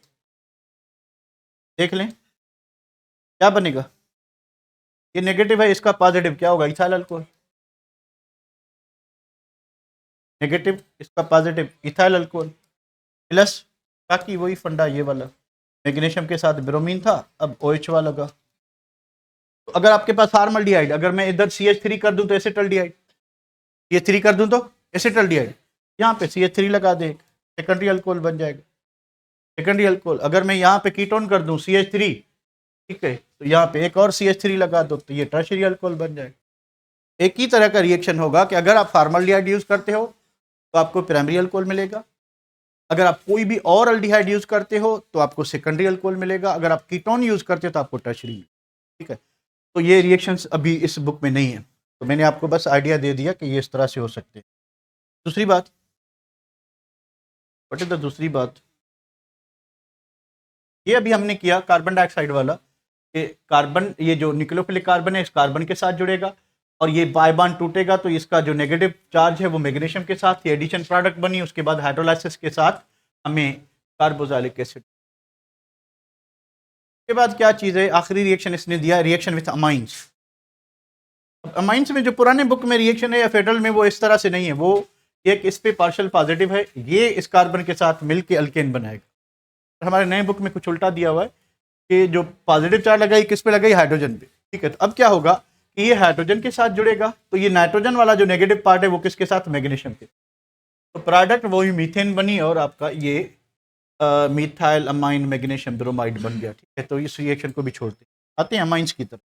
Speaker 1: देख लें क्या बनेगा, ये नेगेटिव है, इसका पॉजिटिव क्या होगा, इथाइल अल्कोहल, नेगेटिव इसका पॉजिटिव इथाइल अल्कोहल, प्लस बाकी वही फंडा, ये वाला मैग्नीशियम के साथ ब्रोमीन था, अब OH वाला लगा। तो अगर आपके पास फार्मल्डिहाइड, अगर मैं इधर CH3 कर दूं तो एसिटल्डिहाइड, ये 3 कर दूं तो एसिटल्डिहाइड, यहाँ पे CH3 लगा दे, सेकेंडरी अल्कोहल बन जाएगा, सेकेंडरी अल्कोहल। अगर मैं यहाँ पे कीटोन कर दूं CH3, ठीक है, तो यहाँ पे एक और CH3 लगा दो तो ये टर्शरी अल्कोहल बन जाएगा। एक ही तरह का रिएक्शन होगा कि अगर आप फार्मल्डिहाइड यूज करते हो तो आपको प्राइमरी अल्कोहल मिलेगा, अगर आप कोई भी और अल्डिहाइड यूज करते हो तो आपको सेकेंडरी अल्कोहल मिलेगा, अगर आप कीटोन यूज करते हो तो आपको टर्शरी, ठीक है। तो ये रिएक्शंस अभी इस बुक में नहीं है, तो मैंने आपको बस आइडिया दे दिया कि ये इस तरह से हो सकते हैं। दूसरी बात, व्हाट इज द दूसरी बात, ये अभी हमने किया कार्बन डाइऑक्साइड वाला, कि कार्बन, ये जो न्यूक्लियोफिलिक कार्बन है इस कार्बन के साथ जुड़ेगा और ये बाय बॉन्ड टूटेगा तो इसका जो नेगेटिव चार्ज है वो मैग्नीशियम के साथ, ये एडिशन प्रोडक्ट बनी, उसके बाद हाइड्रोलाइसिस के साथ हमें कार्बोक्सिलिक एसिड। के बाद क्या चीज़ है, आखिरी रिएक्शन इसने दिया, रिएक्शन विथ अमाइंस। अमाइंस में जो पुराने बुक में रिएक्शन है या फेडरल में वो इस तरह से नहीं है, वो एक इस पे पार्शियल पॉजिटिव है, ये इस कार्बन के साथ मिलके अल्केन बनाएगा। हमारे नए बुक में कुछ उल्टा दिया हुआ है कि जो पॉजिटिव चार्ज लगाई किस पे लगाई, हाइड्रोजन पे, ठीक है। तो अब क्या होगा कि ये हाइड्रोजन के साथ जुड़ेगा तो ये नाइट्रोजन वाला जो नेगेटिव पार्ट है वो किसके साथ, मैग्नीशियम के, तो प्रोडक्ट वही मीथेन बनी और आपका ये मिथाइल अमाइन मैग्नीशियम ब्रोमाइड बन गया, ठीक है। तो इस रिएक्शन को भी छोड़ते आते हैं अमाइंस की तरफ,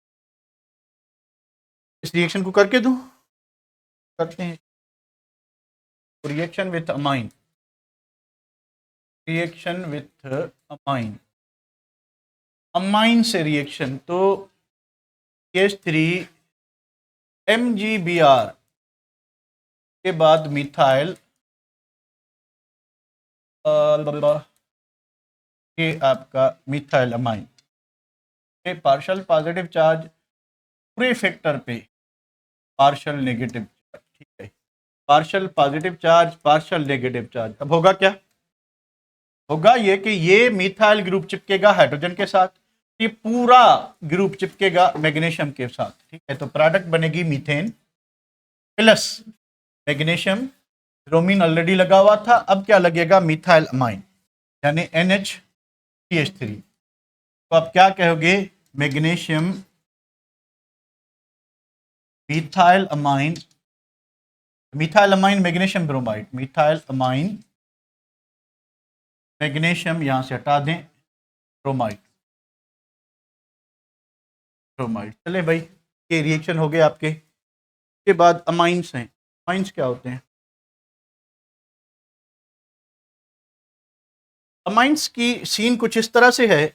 Speaker 1: इस रिएक्शन को करके दूं, करते हैं reaction with amine, reaction with amine, amine से रिएक्शन, तो CH3 MgBr के बाद मिथाइल, ये आपका मिथाइल अमाइन, ये पार्शियल पॉजिटिव चार्ज पूरे फैक्टर पे पार्शियल नेगेटिव चार्ज, ठीक है, partial positive charge, partial negative charge. अब होगा क्या, होगा ये कि ये मिथाइल ग्रुप चिपकेगा हाइड्रोजन के साथ, ये पूरा ग्रुप चिपकेगा मैग्नीशियम के साथ, ठीक है। तो प्रोडक्ट बनेगी methane plus magnesium, bromine already लगा हुआ था, अब क्या लगेगा, मिथाइल अमाइन यानी NH3। तो आप क्या कहोगे, magnesium methyl amine, methyl amine magnesium bromide, methyl amine magnesium यहां से हटा दें, ब्रोमाइड, ब्रोमाइड। चले भाई, ये रिएक्शन हो गए आपके। के बाद अमाइंस हैं, अमाइंस क्या होते हैं, अमाइंस की सीन कुछ इस तरह से है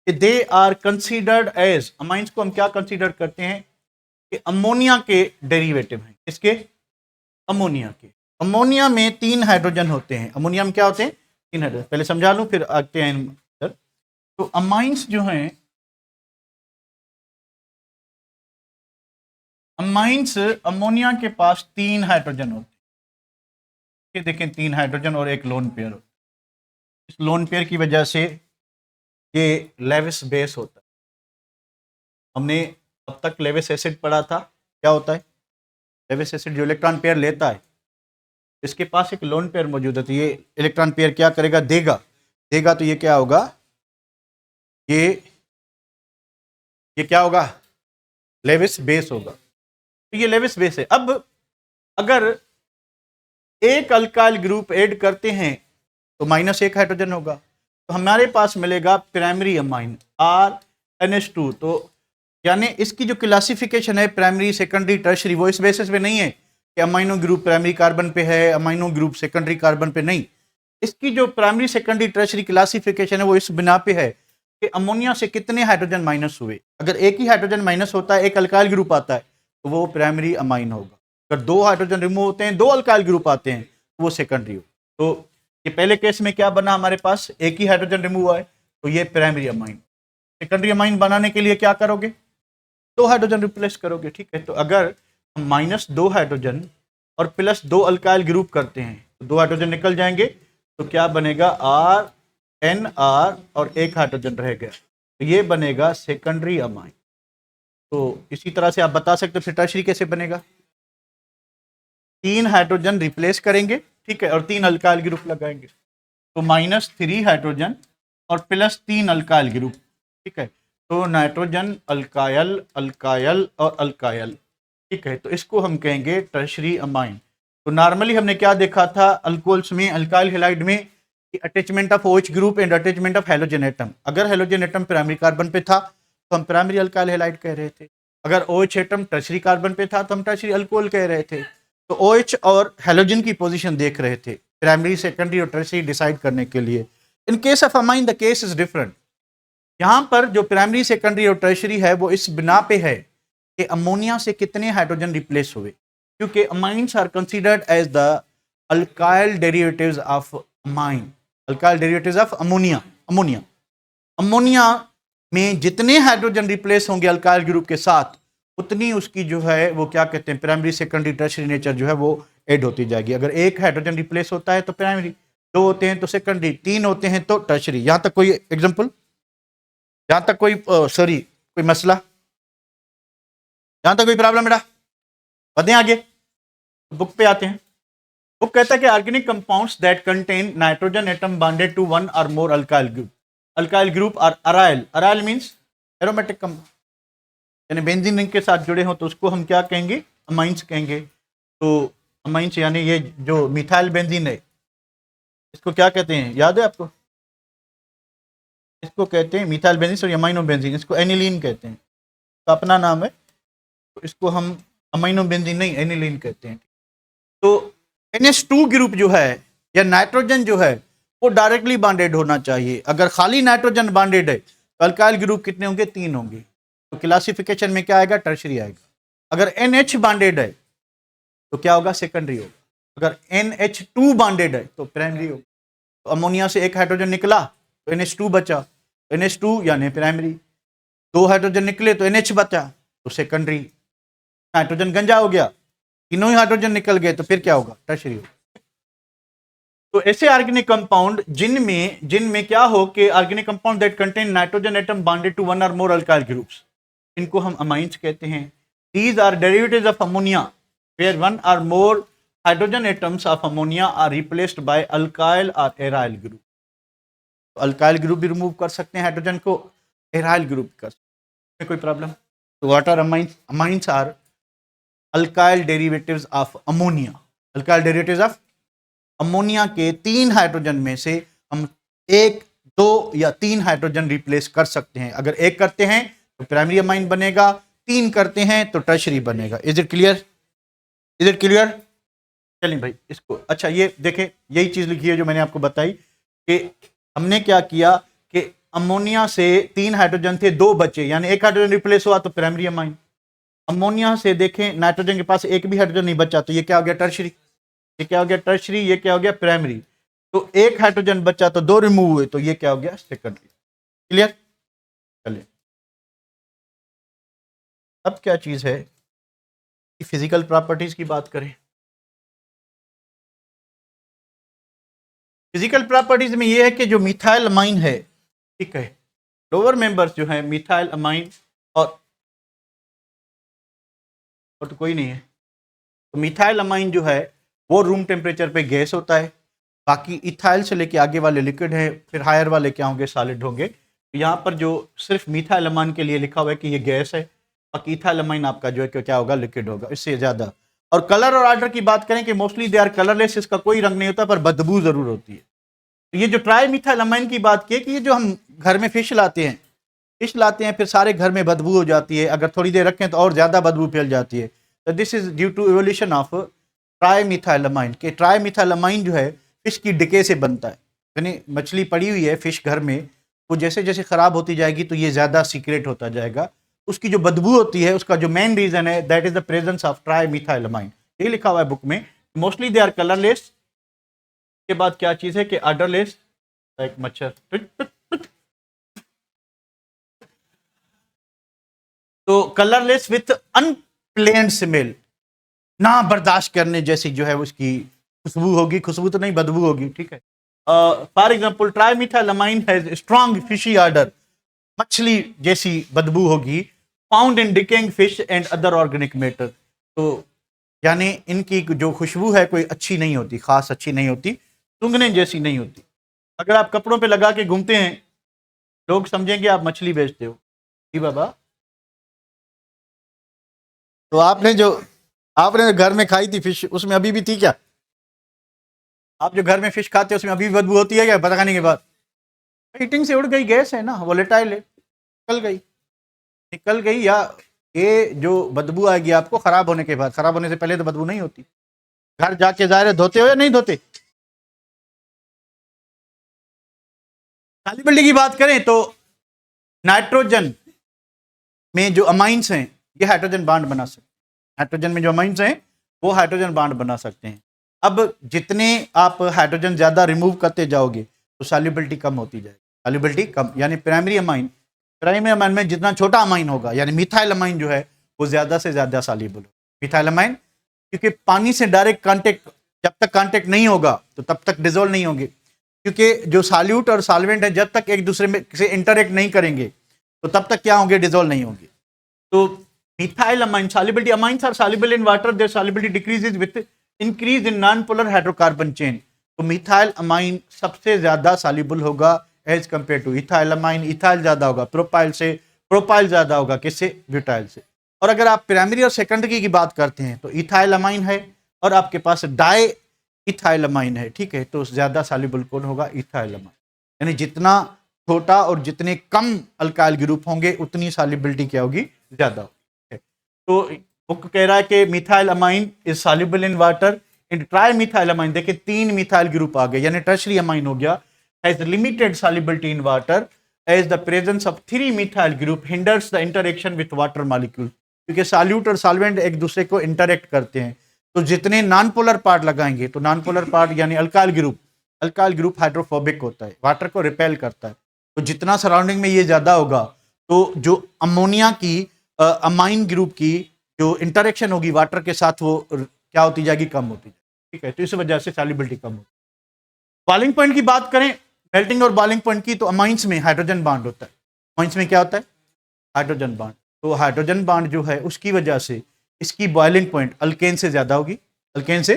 Speaker 1: कि they are considered as, amines को हम क्या कंसीडर करते हैं कि अमोनिया के डेरिवेटिव हैं, इसके अमोनिया के। अमोनिया में 3 हाइड्रोजन होते हैं, अमोनिया में क्या होते हैं, 3 हाइड्रोजन, पहले समझा लूं फिर आते हैं इधर। तो अमाइंस जो हैं, अमाइंस अमोनिया के पास 3 हाइड्रोजन होते हैं, देखें 3 हाइड्रोजन और एक लोन पेयर होता है। इस लोन पेयर की वजह से ये लेविस बेस होता है। हमने अब तक लेविस एसिड पढ़ा था, क्या होता है, लेविस एसिड जो इलेक्ट्रॉन पेयर लेता है, इसके पास एक लोन पेयर मौजूद है, तो ये इलेक्ट्रॉन पेयर क्या करेगा, देगा, देगा तो ये क्या होगा, ये क्या होगा, लेविस बेस होगा। तो ये लेविस बेस है। अब अगर एक अल्काइल ग्रुप ऐड करते हैं तो -1 हाइड्रोजन होगा, तो हमारे पास मिलेगा प्राइमरी अमाइन RNH2। तो यानी इसकी जो क्लासिफिकेशन है प्राइमरी सेकेंडरी टर्शरी, वो इस बेसिस पे नहीं है कि अमाइनो ग्रुप प्राइमरी कार्बन पे है, अमाइनो ग्रुप सेकेंडरी कार्बन पे, नहीं। इसकी जो प्राइमरी सेकेंडरी टर्शरी क्लासिफिकेशन है वो इस बिना पे है कि अमोनिया से कितने हाइड्रोजन माइनस हुए। अगर एक ही हाइड्रोजन माइनस होता है, एक अल्काइल ग्रुप आता है, तो वो प्राइमरी अमाइन होगा। अगर 2 हाइड्रोजन रिमूव होते हैं, 2 अल्काइल ग्रुप आते हैं, तो वो सेकेंडरी हो। तो ये पहले केस में क्या बना, हमारे पास एक ही हाइड्रोजन रिमूव हुआ है, तो ये प्राइमरी अमाइन। सेकेंडरी अमाइन बनाने के लिए क्या करोगे, 2 हाइड्रोजन रिप्लेस करोगे, ठीक है। तो अगर हम -2 हाइड्रोजन और +2 अल्काइल ग्रुप करते हैं, तो 2 हाइड्रोजन निकल जाएंगे, तो क्या बनेगा, RNR और 1 हाइड्रोजन रह गया, तो ये बनेगा सेकेंडरी अमाइन। तो इसी तरह से आप बता सकते हो फिर टर्शरी कैसे बनेगा, 3 हाइड्रोजन रिप्लेस करेंगे, ठीक है, और 3 अल्काइल ग्रुप लगाएंगे, तो -3 हाइड्रोजन और +3 अल्काइल ग्रुप, ठीक है। तो नाइट्रोजन, अल्कायल, अल्कायल और अल्कायल, ठीक है। तो इसको हम कहेंगे टर्शरी अमाइन। तो नॉर्मली हमने क्या देखा था अल्कोहल्स में, अल्काइल हैलाइड में, attachment of OH group and attachment of halogen atom. अगर हेलोजन एटम प्राइमरी कार्बन पे था तो हम प्राइमरी अल्काइल हैलाइड कह रहे थे, अगर OH एटम टर्शरी कार्बन पे था तो हम टर्शरी अल्कोहल कह रहे थे। तो OH और हेलोजन की पोजीशन देख रहे थे प्राइमरी, सेकेंडरी और टर्शरी डिसाइड करने के लिए। In case of amine the case is different. यहां पर जो प्राइमरी, सेकेंडरी और टर्शरी है वो इस बिना पे है कि अमोनिया से कितने हाइड्रोजन रिप्लेस हुए, क्योंकि amines are considered as the alkyl derivatives of amine, alkyl derivatives of ammonia. Ammonia ammonia में जितने हाइड्रोजन रिप्लेस होंगे अल्काइल ग्रुप के साथ, उतनी उसकी जो है वो क्या कहते हैं, प्राइमरी, सेकेंडरी, टर्शरी नेचर जो है वो ऐड होती जाएगी। अगर एक हाइड्रोजन रिप्लेस होता है तो प्राइमरी, 2 होते हैं तो सेकेंडरी, 3 होते हैं तो टर्शरी। यहां तक कोई एग्जांपल, यहां तक कोई सॉरी कोई मसला, यहां तक कोई प्रॉब्लम बेटा, बढ़े आगे, बुक पे आते हैं। बुक कहता है कि organic compounds that contain nitrogen atom bonded to 1 और more alkyl group, alkyl group और aryl, aryl means aromatic compound, यानी बेंजीन रिंग के साथ जुड़े हो तो उसको हम क्या कहेंगे, अमाइंस कहेंगे। तो अमाइंस यानी ये जो मिथाइल बेंजीन है, इसको क्या कहते हैं, याद है आपको, इसको कहते हैं मिथाइल बेंजीन और अमाइनो बेंजीन, इसको एनिलीन कहते हैं, तो अपना नाम है, तो इसको हम अमाइनो बेंजीन नहीं एनिलीन कहते हैं। तो NH2 ग्रुप जो है या नाइट्रोजन जो है वो डायरेक्टली बॉन्डेड होना चाहिए। अगर खाली नाइट्रोजन बॉन्डेड है तो अल्काइल ग्रुप कितने होंगे, 3 होंगे, तो क्लासिफिकेशन में क्या आएगा, टर्शरी आएगा। अगर NH बॉन्डेड है तो क्या होगा, सेकेंडरी होगा। अगर NH2 बॉन्डेड है तो प्राइमरी होगा। तो अमोनिया से 1 हाइड्रोजन निकला तो NH2 बचा, NH2 यानी प्राइमरी, 2 हाइड्रोजन निकले तो NH बचा, तो सेकेंडरी नाइट्रोजन गंजा हो गया। तीनों ही हाइड्रोजन निकल गए तो फिर क्या होगा, टर्शियरी। तो ऐसे ऑर्गेनिक कंपाउंड जिनमें क्या हो कि organic compound that contain nitrogen atom bonded to one और मोर अल्काइल ग्रुप्स, इनको हम अमाइंस कहते हैं। These are derivatives of ammonia where one और more hydrogen atoms of ammonia are replaced by alkyl और एराइल ग्रुप। तो alkyl group भी remove कर सकते हैं हाइड्रोजन को, एराइल ग्रुप कर सकते हैं, कोई प्रॉब्लम। तो what are amines? Amines are alkyl derivatives of ammonia. Alkyl derivatives of ammonia के 3 हाइड्रोजन में से हम 1, 2 या 3 हाइड्रोजन रिप्लेस कर सकते हैं। अगर 1 करते हैं तो प्राइमरी अमाइन बनेगा, 3 करते हैं तो टर्शरी बनेगा। Is it clear? Is it clear? चलिए भाई इसको, अच्छा ये देखें, यही चीज लिखी है जो मैंने आपको बताई कि हमने क्या किया कि अमोनिया से 3 हाइड्रोजन थे, 2 बचे, यानी 1 हाइड्रोजन रिप्लेस हुआ तो प्राइमरी अमाइन। अमोनिया से देखें नाइट्रोजन के पास 1 भी हाइड्रोजन नहीं बचा तो ये क्या हो गया, टर्शरी। ये क्या हो गया, टर्शरी। ये क्या हो गया, प्राइमरी। तो 1 हाइड्रोजन बचा तो 2 रिमूव हुए तो ये क्या हो गया, सेकेंडरी। क्लियर? चलिए अब क्या चीज है कि फिजिकल प्रॉपर्टीज की बात करें। फिजिकल प्रॉपर्टीज में ये है कि जो मिथाइल अमाइन है, ठीक है, लोअर मेंबर्स जो है मिथाइल अमाइन और तो कोई नहीं है, तो मिथाइल अमाइन जो है वो रूम टेम्परेचर पे गैस होता है। बाकी इथाइल से लेके आगे वाले लिक्विड है, फिर हायर वाले क्या होंगे, सॉलिड होंगे। तो यहाँ पर जो सिर्फ मिथाइल अमाइन के लिए लिखा हुआ है कि ये गैस है, बाकी इथाइल अमाइन आपका जो है कि क्या होगा, लिक्विड होगा, इससे ज्यादा। और कलर और ऑर्डर की बात करें कि मोस्टली दे आर कलरलेस, इसका कोई रंग नहीं होता पर बदबू जरूर होती है। तो ये जो ट्राई मिथाइल अमाइन की बात की कि ये जो हम घर में फिश लाते हैं फिर सारे घर में बदबू हो जाती है, अगर थोड़ी देर रखें तो और ज्यादा बदबू फैल जाती है। तो this is due to evolution of tri methyl amine. के ट्राई मिथाइल अमाइन जो है फिश की डिके से बनता है, यानी मछली पड़ी हुई है फिश घर में, वो जैसे जैसे खराब होती जाएगी तो ये ज्यादा सीक्रेट होता जाएगा। उसकी जो बदबू होती है उसका जो मेन रीजन है that is the presence of tri methyl amine. ये लिखा हुआ है बुक में। Mostly they are colourless. के बाद क्या चीज है कि ऑर्डरलेस, एक मच्छर, तो कलरलेस विथ अनप्लेन्ड स्मेल, ना बर्दाश्त करने जैसी जो है उसकी खुशबू होगी, खुशबू तो नहीं बदबू होगी, ठीक है। For example try methyl amine has strong fishy order, मछली जैसी बदबू होगी, found in decaying fish and other organic matter. तो यानी इनकी जो खुशबू है कोई अच्छी नहीं होती, खास अच्छी नहीं होती, सूंघने जैसी नहीं होती। अगर आप कपड़ों पे लगा के घूमते हैं लोग समझेंगे आप मछली बेचते हो, जी बाबा। तो आपने जो घर में खाई थी फिश, उसमें अभी भी थी क्या? आप जो घर में फिश खाते हैं उसमें अभी भी बदबू होती है क्या पता खाने के बाद? हीटिंग से उड़ गई, गैस है ना, वोलेटाइल है, निकल गई। या ये जो बदबू आएगी आपको खराब होने के बाद, खराब होने से पहले तो बदबू नहीं होती। घर जाके ज़ाहिर है धोते हो या नहीं धोते? सॉल्युबिलिटी की बात करें तो नाइट्रोजन में जो अमाइंस हैं ये हाइड्रोजन बॉन्ड बना सकते हैं। नाइट्रोजन में जो अमाइंस हैं वो हाइड्रोजन बॉन्ड बना सकते हैं। अब जितने आप हाइड्रोजन ज्यादा रिमूव करते जाओगे तो सॉल्युबिलिटी कम होती जाएगी, सॉल्युबिलिटी कम, यानी प्राइमरी अमाइन में जितना छोटा अमाइन होगा, यानी मिथाइल अमाइन जो है वो ज्यादा से ज्यादा सॉल्युबल हो। मिथाइल अमाइन क्योंकि पानी से डायरेक्ट कांटेक्ट, जब तक कांटेक्ट नहीं होगा तो तब तक डिजोल्व नहीं होंगे, क्योंकि जो सॉल्यूट और सॉल्वेंट है जब तक एक दूसरे में से इंटरेक्ट नहीं करेंगे तो तब तक क्या होंगे, डिजोल्व नहीं होंगे। तो methyl amine solubility, amines are soluble in water, their solubility decreases with increase in non-polar hydrocarbon chain। तो मिथाइल अमाइन सबसे ज्यादा soluble होगा as compare to ethyl amine. Ethyl ज्यादा होगा प्रोपाइल से, प्रोपाइल ज्यादा होगा किससे, ब्यूटाइल से। और अगर आप प्राइमरी और सेकेंडरी की बात करते हैं तो इथाइल अमाइन है और आपके पास डाई इथाइल अमाइन है, ठीक है, तो ज्यादा soluble कौन होगा, इथाइल अमाइन। यानी जितना छोटा और जितने कम अल्काइल ग्रुप होंगे उतनी solubility क्या होगी, ज्यादा होगी। तो बुक कह रहा है कि methyl amine is soluble in water and try methyl amine, देखिए 3 मिथाइल ग्रुप आ गए, यानी टर्शरी अमाइन हो गया, has limited solubility in water as the presence of 3 methyl group hinders the interaction with water molecule. क्योंकि solute और solvent एक दूसरे को इंटरेक्ट करते हैं, तो जितने नॉन पोलर पार्ट लगाएंगे, तो नॉन पोलर पार्ट यानी अल्काइल ग्रुप हाइड्रोफोबिक होता है, वाटर को रिपेल करता है, तो जितना सराउंडिंग में ये ज्यादा होगा तो जो अमोनिया की अमाइन ग्रुप की जो इंटरेक्शन होगी वाटर के साथ वो क्या होती जाएगी, कम होती जाएगी। ठीक है, तो इस वजह से सॉल्युबिलिटी कम होती है। बॉइलिंग पॉइंट की बात करें मेल्टिंग और बॉइलिंग पॉइंट की, तो अमाइंस में हाइड्रोजन बॉन्ड होता है। अमाइंस में क्या होता है, हाइड्रोजन बॉन्ड। तो हाइड्रोजन बॉन्ड जो है उसकी वजह से इसकी बॉइलिंग पॉइंट अल्केन से ज्यादा होगी, अल्केन से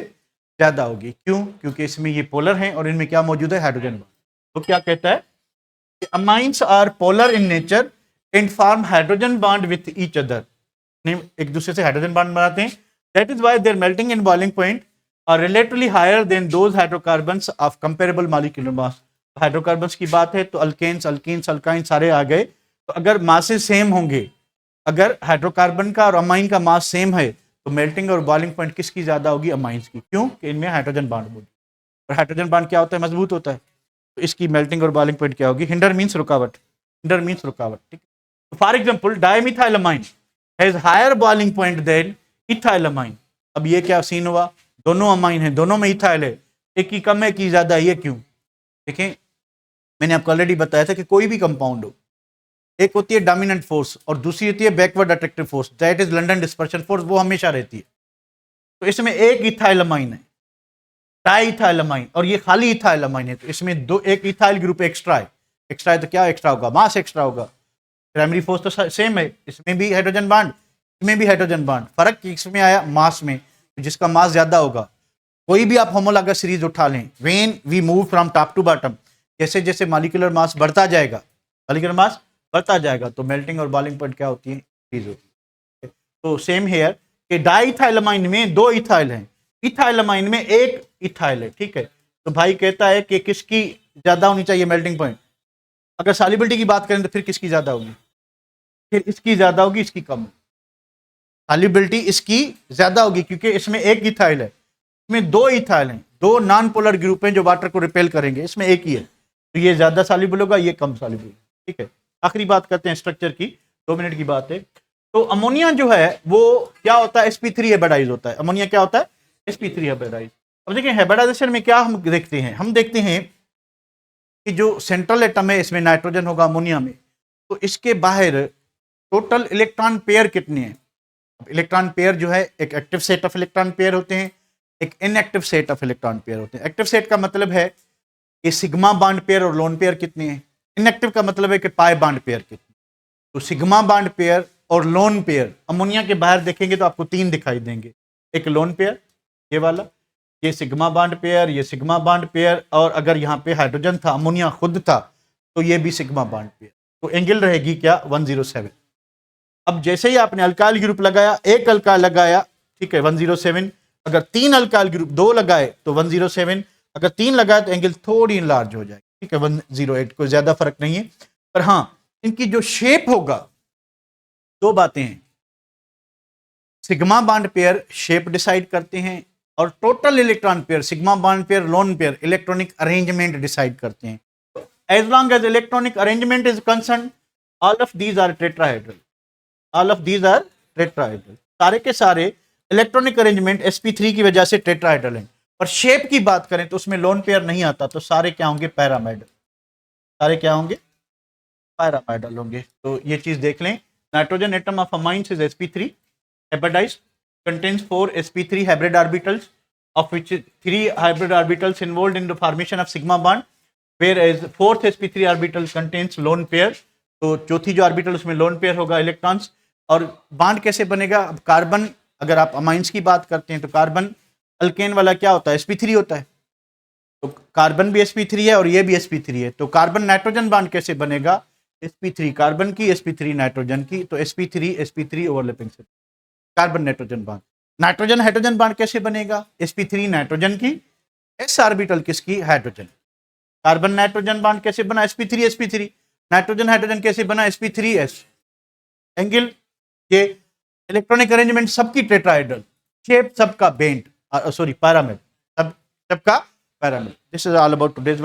Speaker 1: ज्यादा होगी। क्यों? क्योंकि इसमें ये पोलर हैं और इनमें क्या मौजूद है, हाइड्रोजन बॉन्ड। तो क्या कहता है, amines are polar in nature and form hydrogen bond with each other, एक दूसरे से हाइड्रोजन बॉन्ड बनाते हैं। That is why their melting and boiling point are relatively higher than those hydrocarbons of comparable molecular mass. Hydrocarbons की बात है तो alkanes, alkenes, alkyne सारे आ गए। तो अगर मासेस सेम होंगे, अगर हाइड्रोकार्बन का और अमाइन का मास सेम है, तो मेल्टिंग और बॉइलिंग पॉइंट किसकी ज्यादा होगी, अमाइंस की। क्यों? कि इनमें हाइड्रोजन बॉन्ड मौजूद है और हाइड्रोजन बॉन्ड क्या होता है, मजबूत होता है। तो इसकी मेल्टिंग और बॉइलिंग पॉइंट क्या होगी, हिंडर मीन्स रुकावट, हिंडर मीन्स रुकावट। ठीक है, for example dimethylamine has higher boiling point than ethylamine. अब ये क्या सीन हुआ, दोनों अमाइन है, दोनों में इथाइल है, एक की कम है, एक की ज्यादा है। ये क्यों? देखें, मैंने आपको ऑलरेडी बताया था कि कोई भी कंपाउंड हो, एक होती है डोमिनेंट फोर्स और दूसरी होती है backward attractive force, that is London dispersion force, वो हमेशा रहती है। तो इसमें एक इथाइलमाइन है, डाई इथाइलमाइन, और ये खाली इथाइलमाइन है, तो इसमें दो, एक इथाइल ग्रुप एक्स्ट्रा है। एक्स्ट्रा है तो क्या एक्स्ट्रा होगा, मास एक्स्ट्रा होगा। प्राइमरी फोर्स तो सेम है, इसमें भी हाइड्रोजन बॉन्ड, इसमें भी हाइड्रोजन बॉन्ड, फर्क इसमें आया मास में, जिसका मास ज्यादा होगा। कोई भी आप होमोलॉगस सीरीज उठा लें, when we move from top to bottom, जैसे जैसे मॉलिक्यूलर मास बढ़ता जाएगा, मॉलिक्यूलर मास बढ़ता जाएगा, तो मेल्टिंग और बॉइलिंग पॉइंट क्या होती है, इंक्रीज होती है। तो सेम हेयर कि डाइथाइलमाइन में दो इथाइल हैं, इथाइलमाइन में एक इथाइल है। ठीक है, तो भाई कहता है कि किसकी ज्यादा होनी चाहिए मेल्टिंग पॉइंट। अगर सॉल्युबिलिटी की बात करें तो फिर किसकी ज्यादा होगी, फिर इसकी ज्यादा होगी, इसकी कम। सॉल्युबिलिटी इसकी ज्यादा होगी क्योंकि इसमें एक इथाइल है, इसमें दो इथाइल हैं, दो नॉन पोलर ग्रुप हैं जो वाटर को रिपेल करेंगे, इसमें एक ही है, तो ये ज्यादा सॉल्युबल होगा, ये कम सॉल्युबल। ठीक है, आखिरी बात करते हैं स्ट्रक्चर की, 2 मिनट की बात है। तो अमोनिया जो है वो क्या होता है, sp3 हेब्रिडाइज होता है। अमोनिया क्या होता है, sp3 हेब्रिडाइज। अब देखिए हेब्रिडाइजेशन में क्या हम देखते हैं, हम देखते हैं कि जो सेंट्रल एटम है इसमें नाइट्रोजन होगा अमोनिया में, तो इसके बाहर टोटल इलेक्ट्रॉन पेयर कितने हैं। इलेक्ट्रॉन पेयर जो है, एक active set of electron pair होते हैं, एक inactive set of electron pair होते हैं। एक्टिव सेट का मतलब है कि सिग्मा बॉन्ड पेयर और लोन पेयर कितने हैं, इनएक्टिव का मतलब है कि पाई बॉन्ड पेयर कितने। तो सिग्मा बॉन्ड पेयर और लोन पेयर अमोनिया के बाहर देखेंगे तो आपको 3 दिखाई देंगे, एक लोन पेयर ये वाला, ये सिग्मा बॉन्ड पेयर, ये सिग्मा बॉन्ड पेयर, और अगर यहाँ पे हाइड्रोजन था, अमोनिया खुद था, तो ये भी सिग्मा बॉन्ड पेयर। तो एंगल रहेगी क्या, 107। अब जैसे ही आपने अल्काइल ग्रुप लगाया, एक अल्काइल लगाया, ठीक है 107, अगर 3 अल्काइल ग्रुप 2 लगाए तो 107, अगर 3 लगाए तो एंगल थोड़ी लार्ज हो जाएगी, ठीक है 108, कोई ज्यादा फर्क नहीं है। पर हाँ, इनकी जो शेप होगा, 2 बातें हैं, sigma bond pair shape decide करते हैं और total electron pair, sigma bond pair, lone pair electronic arrangement decide करते हैं। As long as electronic arrangement is concern, all of these are tetrahedral, all of these are tetrahedral, सारे के सारे electronic arrangement sp3 की वजह से tetrahedral हैं। पर शेप की बात करें तो उसमें लोन पेयर नहीं आता, तो सारे क्या होंगे, पैरामाइडल, सारे क्या होंगे, पैरामाइडल होंगे। तो ये चीज देख लें, nitrogen atom of amines is sp3 hybridized, contains 4 sp3 hybrid orbitals, of which 3 hybrid orbitals involved in the formation of sigma bond, whereas 4th sp3 orbital contains lone pair। तो चौथी जो ऑर्बिटल उसमें लोन पेयर होगा electrons. और bond कैसे बनेगा, अब carbon, अगर आप अमाइंस की बात करते हैं तो कार्बन अल्केन वाला क्या होता है, sp3 होता है, तो कार्बन भी sp3 है और ये भी sp3 है, तो कार्बन नाइट्रोजन बॉन्ड कैसे बनेगा, sp3 कार्बन की, sp3 नाइट्रोजन की, तो sp3 ओवरलैपिंग से carbon nitrogen bond. Nitrogen hydrogen bond कैसे बनेगा, sp3 नाइट्रोजन की, s ऑर्बिटल किसकी, हाइड्रोजन। कार्बन नाइट्रोजन बॉन्ड कैसे बना, sp3 नाइट्रोजन हाइड्रोजन कैसे बना, sp3s। एंगल, ये इलेक्ट्रॉनिक अरेंजमेंट सबकी टेट्राहेड्रल, शेप सबका बेंट, सॉरी पैरामिड, सब सबका pyramid. This is all about today's